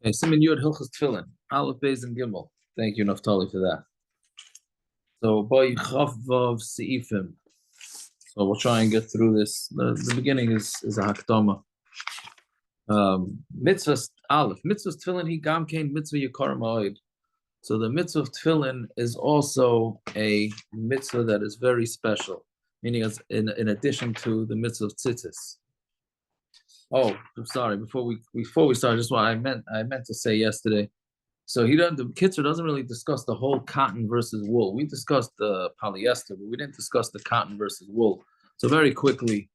Okay, Siman Yud Hilchas Tefillin, Aleph Beis and Gimel. Thank you, Naftali, for that. So, Boy Chavav Seifim. So we'll try and get through this. The beginning is a Hakdama. Mitzvah Aleph. Mitzvah Tefillin He Gam Kain Mitzvah Yikar Ma'od. So the mitzvah of Tefillin is also a mitzvah that is very special, meaning it's in addition to the mitzvah of tzitzis. Oh, I'm sorry. Before we start, just what I meant to say yesterday. So the Kitzur doesn't really discuss the whole cotton versus wool. We discussed the polyester, but we didn't discuss the cotton versus wool. So very quickly,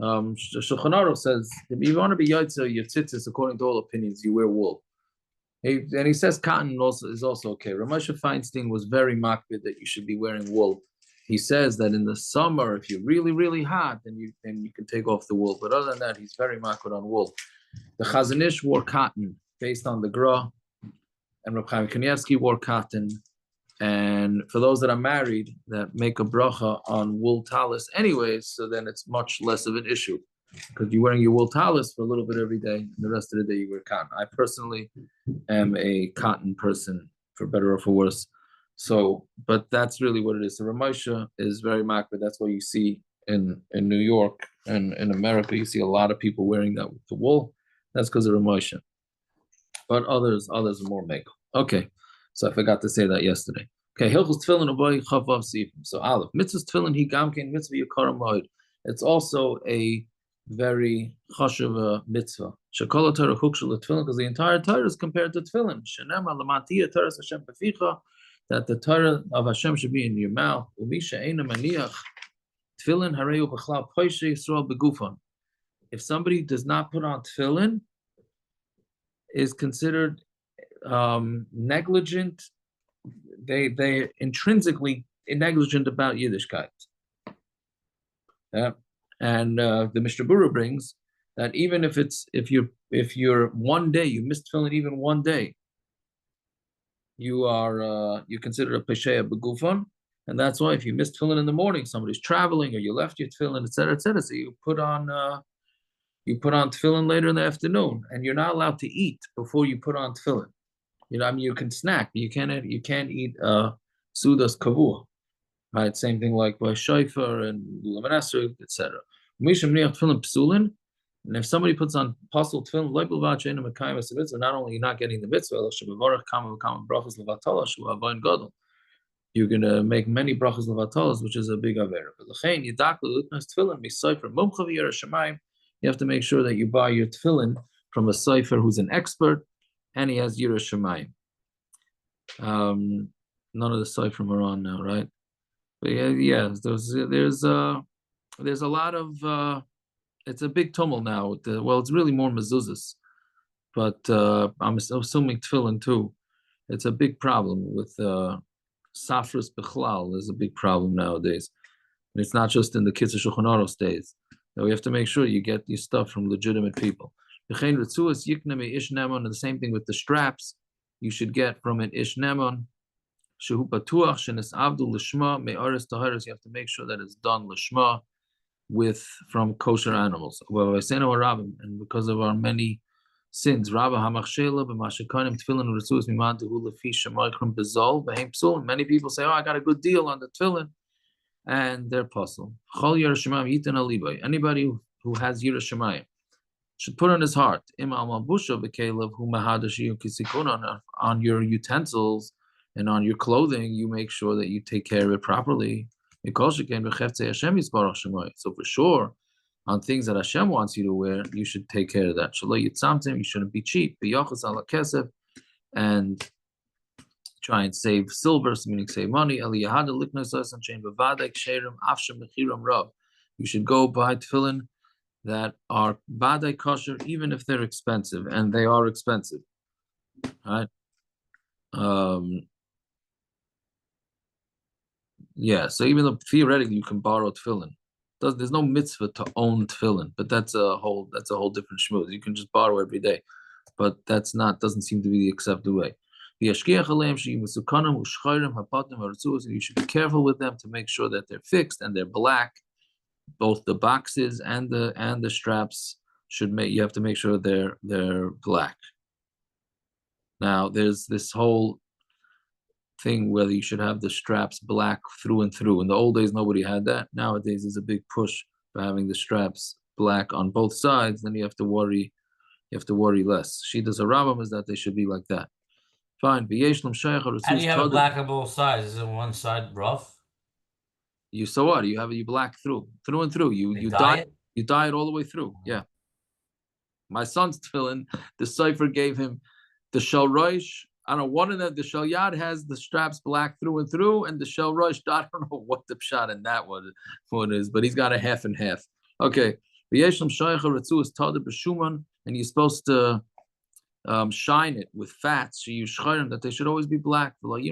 Shulchan Aruch says if you want to be yotzer your tzitzis, according to all opinions, you wear wool. And he says cotton is also okay. Ramosha Feinstein was very makbid that you should be wearing wool. He says that in the summer, if you're really, really hot, then you can take off the wool. But other than that, he's very makbid on wool. The Chazon Ish wore cotton based on the Gra, and Reb Chaim Kanievsky wore cotton. And for those that are married, that make a bracha on wool talis anyways, so then it's much less of an issue. Because you're wearing your wool talis for a little bit every day, and the rest of the day you wear cotton. I personally am a cotton person, for better or for worse. So, but that's really what it is. So Ramosha is very makbid. That's what you see in New York and in America. You see a lot of people wearing that with the wool. That's because of Ramosha. But others are more make. Okay, so I forgot to say that yesterday. Okay, Hilchos Tefillin Uboy Chavav Seifim. So Aleph, Mitzvah Tefillin He Gam Kein Mitzvah Yikar Ma'od. It's also a very chashuv mitzvah. Shekol Torah Hukshel Tefillin, because the entire Torah is compared to Tefillin. Shenema Lamantia Torah Hashem Beficha, that the Torah of Hashem should be in your mouth. Umisha Eina Maniach Tefillin Hareu B'Chlal Poishe Yisrael Begufan. If somebody does not put on Tefillin, is considered negligent. They intrinsically negligent about Yiddishkeit. And the Mishnah Berurah brings that even if you're one day you missed tefillin even one day, you consider a pesheya begufan, and that's why if you missed tefillin in the morning, somebody's traveling or you left your tefillin, etc., so you put on tefillin later in the afternoon, and you're not allowed to eat before you put on tefillin. You can snack, but you can't eat sudas kavua. Right, same thing like by shofar and luminescent, etc. And if somebody puts on pasul tefillin, not only you're not getting the mitzvah, you're going to make many brachas levatalas, which is a big avera. You have to make sure that you buy your tefillin from a sofer who's an expert, and he has yiras shamayim. None of the sofer are on now, right? But there's a lot of it's a big tumult now. It's really more mezuzahs, but I'm assuming tefillin too. It's a big problem with safras bechlal. Is a big problem nowadays, and it's not just in the Kitzur Shulchan Aruch days. So we have to make sure you get your stuff from legitimate people. And the same thing with the straps. You should get from an ish nemon. You have to make sure that it's done lishma from kosher animals. And because of our many sins, many people say, "Oh, I got a good deal on the tefillin," and they're puzzled. Anybody who has yiras shamayim should put on his heart on your utensils and on your clothing. You make sure that you take care of it properly. So for sure, on things that Hashem wants you to wear, you should take care of that. You shouldn't be cheap. And try and save silver, meaning save money. You should go buy tefillin that are badai kosher, even if they're expensive, and they are expensive. Right? So even though theoretically you can borrow tefillin, there's no mitzvah to own tefillin, but that's a whole different shmooze. You can just borrow every day, but doesn't seem to be the accepted way. You should be careful with them to make sure that they're fixed and they're black. Both the boxes and the straps you have to make sure they're black. Now, there's this whole thing whether you should have the straps black through and through. In the old days, nobody had that. Nowadays, there's a big push for having the straps black on both sides. Then you have to worry less. Shitas Harambam is that they should be like that. Fine. How do you have it black on both sides? Is it one side rough? So what? You black through and through. You dye it all the way through. Yeah. My son's tefillin, the cipher gave him the shel roish. I don't know, one of them, the shel yad has the straps black through and through, and the shel roish, I don't know what the pshat in that one is, but he's got a half and half. Okay. And you're supposed to shine it with fats, that they should always be black. Don't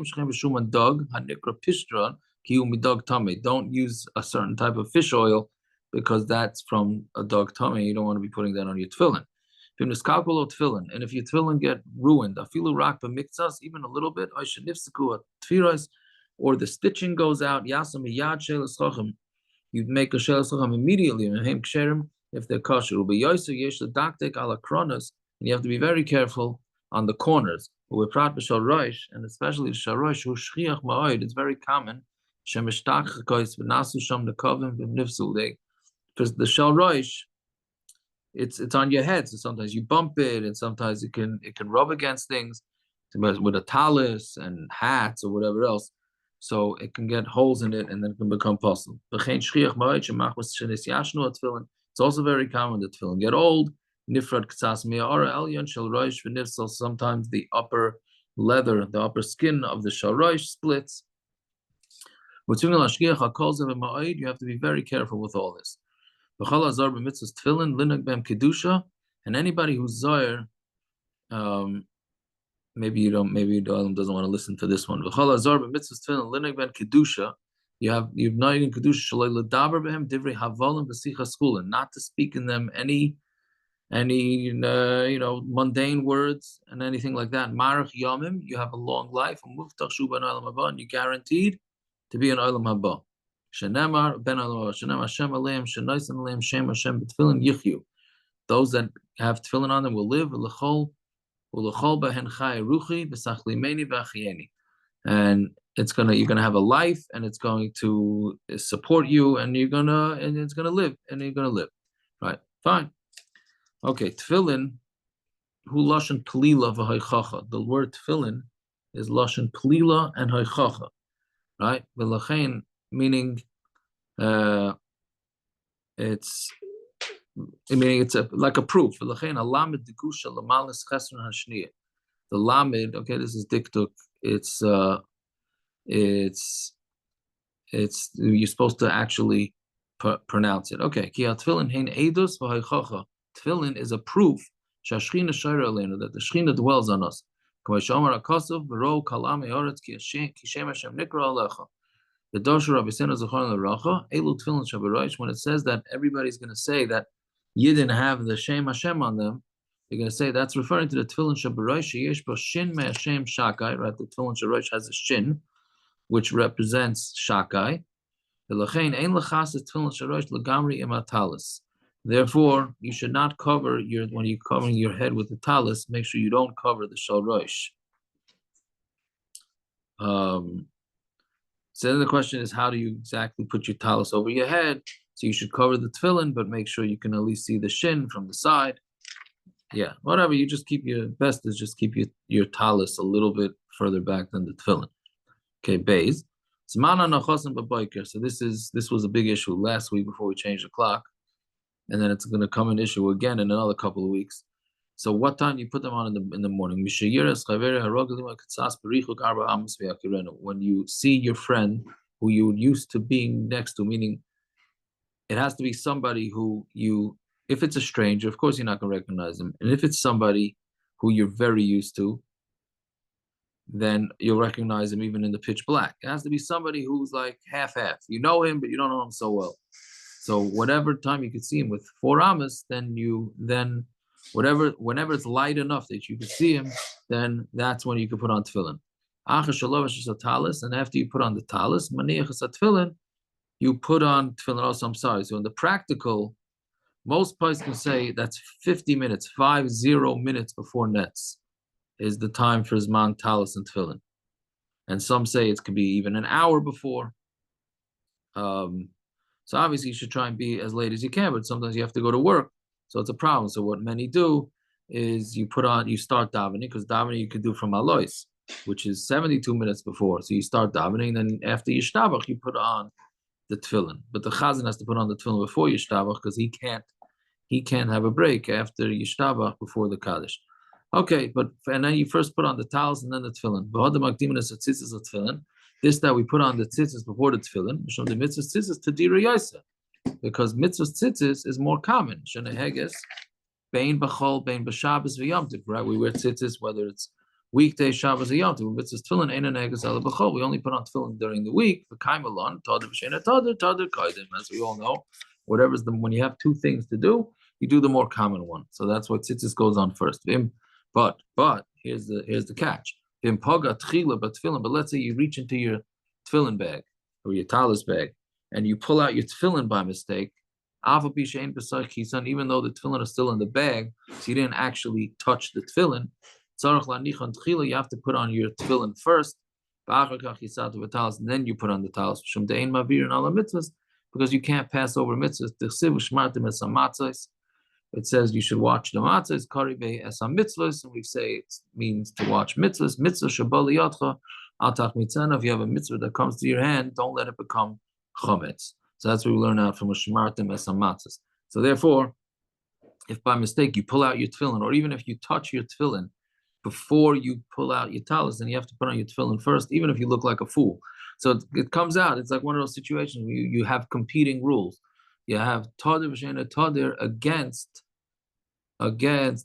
use a certain type of fish oil because that's from a dog tummy. You don't want to be putting that on your tefillin. And if your tefillin get ruined, even a little bit, or the stitching goes out, you'd make a shelas immediately if they're kosher. And you have to be very careful on the corners. And especially the shel roish, it's very common. Because the shel roish, it's on your head, so sometimes you bump it, and sometimes it can rub against things with a talis and hats or whatever else. So it can get holes in it, and then it can become possible. It's also very common that tefillin get old. Sometimes the upper leather, the upper skin of the shel roish splits. You have to be very careful with all this. And anybody who's zayir, maybe you doesn't want to listen to this one. You've not in kedusha not to speak in them any mundane words and anything like that. Marach yamim, you have a long life, and you're guaranteed to be an olam haba. Shenemar ben Elohim, Shenem Hashem Aleim, Shenoisen Aleim, Shem Hashem B'Tefillin Yichyu. Those that have tefillin on them will live. Ulechol behen chai ruchi b'sachli meni v'achieni. And you're gonna have a life, and it's going to support you, and it's gonna live, and you're gonna live. Right? Fine. Okay. Tefillin, hu lashon pelila v'haychacha. The word tefillin is lashon pelila and haychacha. Right? V'lachein, meaning it's like a proof. The lamed, okay, this is diktuk. It's you're supposed to actually pronounce it. Okay, tefillin is a proof that the Shechina dwells on us. The Dosher Rabbi Sena Zechon L'Racha, Elu Tefillin Shabarosh, when it says that everybody's going to say that Yidden have the Shem Hashem on them, they're going to say that's referring to the Tefillin Shabarosh, Yesh Bo Shin Me Hashem Shakai, right? The Tefillin Shabarosh has a shin, which represents Shakai. Therefore, you should not cover when you're covering your head with the talis, make sure you don't cover the Shel Rosh. So then the question is, how do you exactly put your talis over your head? So you should cover the tefillin, but make sure you can at least see the shin from the side. Yeah, whatever. You just keep your your talis a little bit further back than the tefillin. Okay, Bays. So this was a big issue last week before we changed the clock, and then it's going to come an issue again in another couple of weeks. So what time do you put them on in the morning? When you see your friend who you used to being next to, meaning it has to be somebody who if it's a stranger, of course you're not going to recognize them. And if it's somebody who you're very used to, then you'll recognize him even in the pitch black. It has to be somebody who's like half-half. You know him, but you don't know him so well. So whatever time you could see him with 4 amas, whenever it's light enough that you can see him, then that's when you can put on tefillin. And after you put on the talis, you put on tefillin also. I'm sorry. So in the practical, most places can say that's 50 minutes, 50 minutes before nets. is the time for Zman, Talis, and Tefillin. And some say it could be even an hour before. So obviously you should try and be as late as you can, but sometimes you have to go to work. So it's a problem. So what many do is you start davening, because davening you could do from Alois, which is 72 minutes before. So you start davening, then after Yishtabach, you put on the tefillin. But the chazan has to put on the tefillin before Yishtabach, because he can't have a break after Yishtabach before the Kaddish. Okay, and then you first put on the towels and then the tefillin. This that we put on the tzitzis before the tefillin, the mitzvah tzitzis to dira yaisa, because mitzvah tzitzis is more common. Sheneheges, bein b'chol, bein b'shabbos v'yomtiv. Right, we wear tzitzis whether it's weekday, Shabbos, or yomtiv. Mitzvah tefillin ein neheges ala b'chol. We only put on tefillin during the week. V'kaimelon tader v'shena tader kaidem. As we all know, when you have two things to do, you do the more common one. So that's why tzitzis goes on first. But here's the catch. But let's say you reach into your tefillin bag or your talis bag and you pull out your tefillin by mistake, even though the tefillin is still in the bag, so you didn't actually touch the tefillin, you have to put on your tefillin first, and then you put on the talis, because you can't pass over mitzvahs. It says you should watch the matzahs, karibe esam mitzvahs, and we say it means to watch mitzvahs. Mitzvah shabali yotcha, atach mitzana. If you have a mitzvah that comes to your hand, don't let it become chometz. So that's what we learn out from a shmartim esam matzahs. So therefore, if by mistake you pull out your tefillin, or even if you touch your tefillin before you pull out your talis, then you have to put on your tefillin first, even if you look like a fool. So it comes out. It's like one of those situations where you have competing rules. You have tadir v'shena tadir against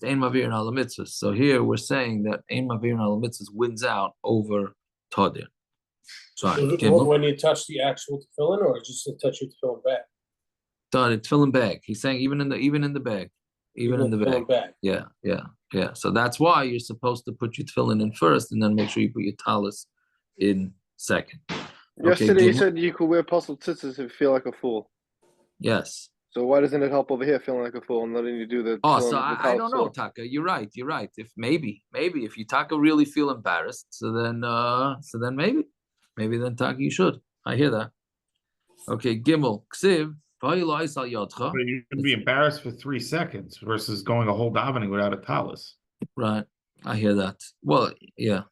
ein mavir and ala mitzvahs. So here we're saying that ein mavir and ala mitzvahs wins out over tadir. So when you touch the actual tefillin, or just to touch your tefillin bag? Tefillin bag. He's saying even in the bag, even in the bag. Yeah. So that's why you're supposed to put your tefillin in first, and then make sure you put your talis in second. Yesterday you said you could wear puzzle tzitzis if you feel like a fool. Yes. So why doesn't it help over here feeling like a fool and letting you do the? I don't know, Taka. You're right. If maybe if you Taka really feel embarrassed, so then maybe then Taka you should. I hear that. Okay, Gimel Ksiv. But you can be embarrassed for 3 seconds versus going a whole davening without a talis. Right. I hear that. Well, yeah.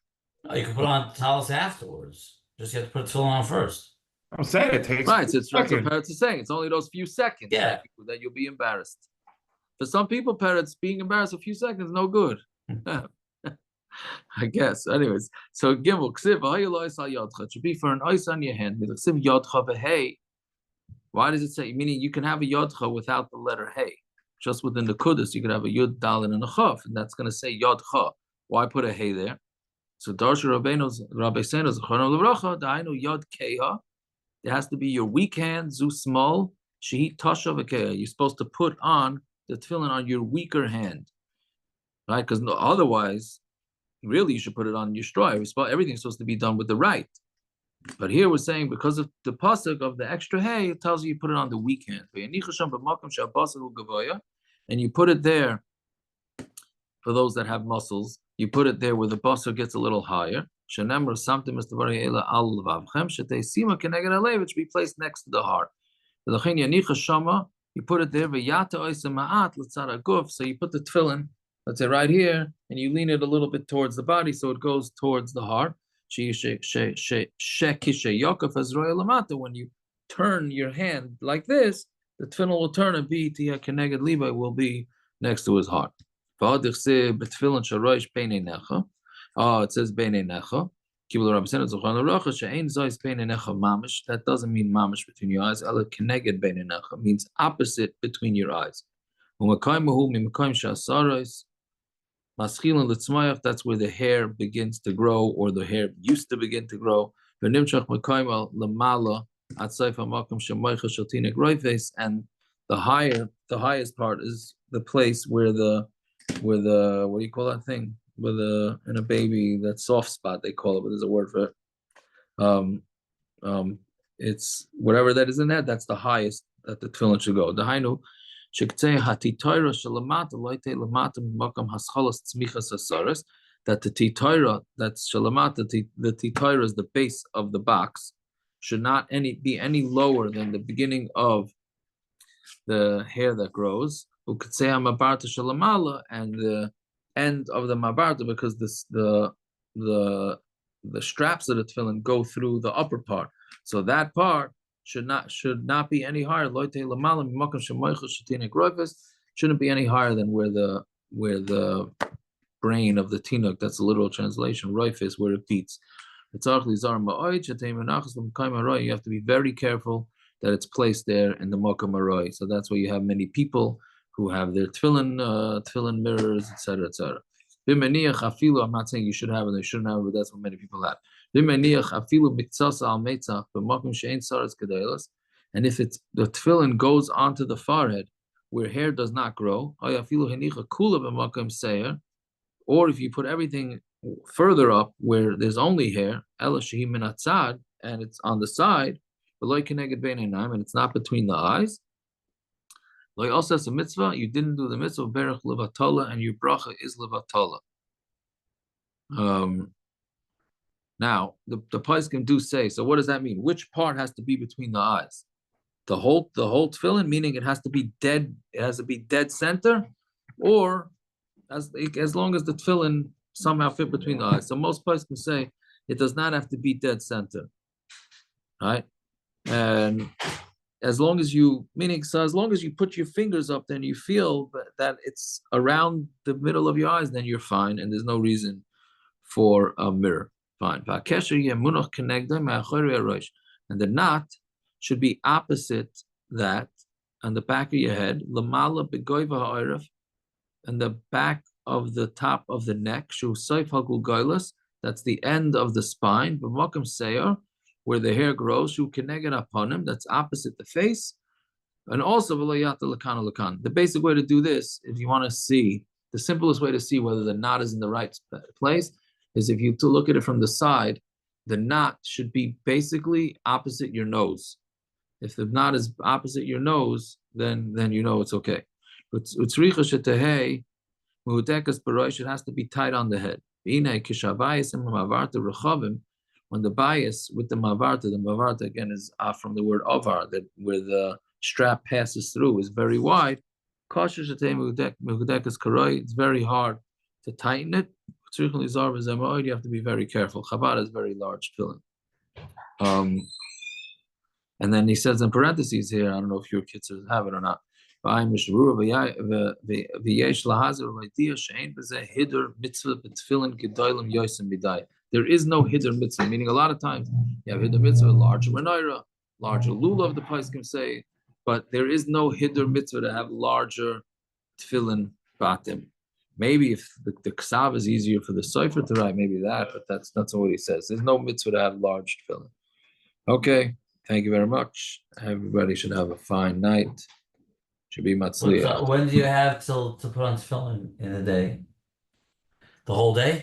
Oh, you can put on talis afterwards. Just you have to put tefillin on first. I'm saying it takes right. It's what parrots are saying. It's only those few seconds that you'll be embarrassed. For some people, parrots being embarrassed a few seconds is no good. I guess. Anyways, so Gimel Ksiv it should be for an ice on your hand. Why does it say? Meaning you can have a yodcha without the letter hey. Just within the kudus, you could have a yud dalin and a chaf, and that's going to say yodcha. Why put a hey there? So Darsha Rabbi Seno's Chrono Levracha, Dainu Yod Keha. It has to be your weak hand, zu small, shehit tasha v'keha. You're supposed to put on the tefillin on your weaker hand, right? Because otherwise, really, you should put it on your straw. Everything's supposed to be done with the right. But here we're saying because of the pasuk of the extra hay, it tells you put it on the weak hand. And you put it there. For those that have muscles, you put it there where the basar gets a little higher. It should be placed next to the heart. You put it there. So you put the tefillin, let's say right here, and you lean it a little bit towards the body, so it goes towards the heart. When you turn your hand like this, the tefillin will turn and be keneged liba, will be next to his heart. It says beinei necha. That doesn't mean mamish between your eyes. Keneged beinei necha means opposite between your eyes. That's where the hair begins to grow, or the hair used to begin to grow. And the highest part is the place where the what do you call that thing? In a baby, that soft spot they call it, but there's a word for it. It's whatever that is in that. That's the highest that the tefillin should go. The hainu. that the titira, that's shalamata, the titira is the base of the box, should not be any lower than the beginning of the hair that grows. Who could say mabarta shalamala, and the end of the mabarta, because the straps of the tefillin go through the upper part, so that part should not be any higher. Shouldn't be any higher than where the brain of the tinuk, that's a literal translation, roifis, where it beats. You have to be very careful that it's placed there in the Mokum Aroi. So that's why you have many people who have their tefillin mirrors, etc., etc. I'm not saying you should have it, they shouldn't have it, but that's what many people have. And if the tefillin goes onto the forehead where hair does not grow, or if you put everything further up where there's only hair, and it's on the side, and it's not between the eyes. Like also as a mitzvah, you didn't do the mitzvah of berach levatala, and your bracha is levatala. Now the poskim do say, so what does that mean? Which part has to be between the eyes? The whole tefillin, meaning it has to be dead. It has to be dead center, or as long as the tefillin somehow fit between the eyes. So most poskim say it does not have to be dead center, right? And as long as you put your fingers up, then you feel that it's around the middle of your eyes, then you're fine, and there's no reason for a mirror. Fine. And the knot should be opposite that, on the back of your head, and the back of the top of the neck, that's the end of the spine, where the hair grows, that's opposite the face, and also the basic way to do this, if you want to see, the simplest way to see whether the knot is in the right place, is if you look at it from the side, the knot should be basically opposite your nose. If the knot is opposite your nose, then you know it's okay. But it has to be tight on the head. When the bias with the mavarta again is from the word avar, that where the strap passes through is very wide. It's very hard to tighten it. You have to be very careful. Chabad is very large tefillin. And then he says in parentheses here, I don't know if your kids have it or not. There is no hiddur mitzvah, meaning a lot of times you have hiddur mitzvah, larger menorah, larger lulav, the poskim say, but there is no hiddur mitzvah to have larger tefillin batim. Maybe if the ksav is easier for the sofer to write, maybe that, but that's not what he says. There's no mitzvah to have large tefillin. Okay, thank you very much. Everybody should have a fine night. Should be matzliach. When do you have to put on tefillin in the day? The whole day?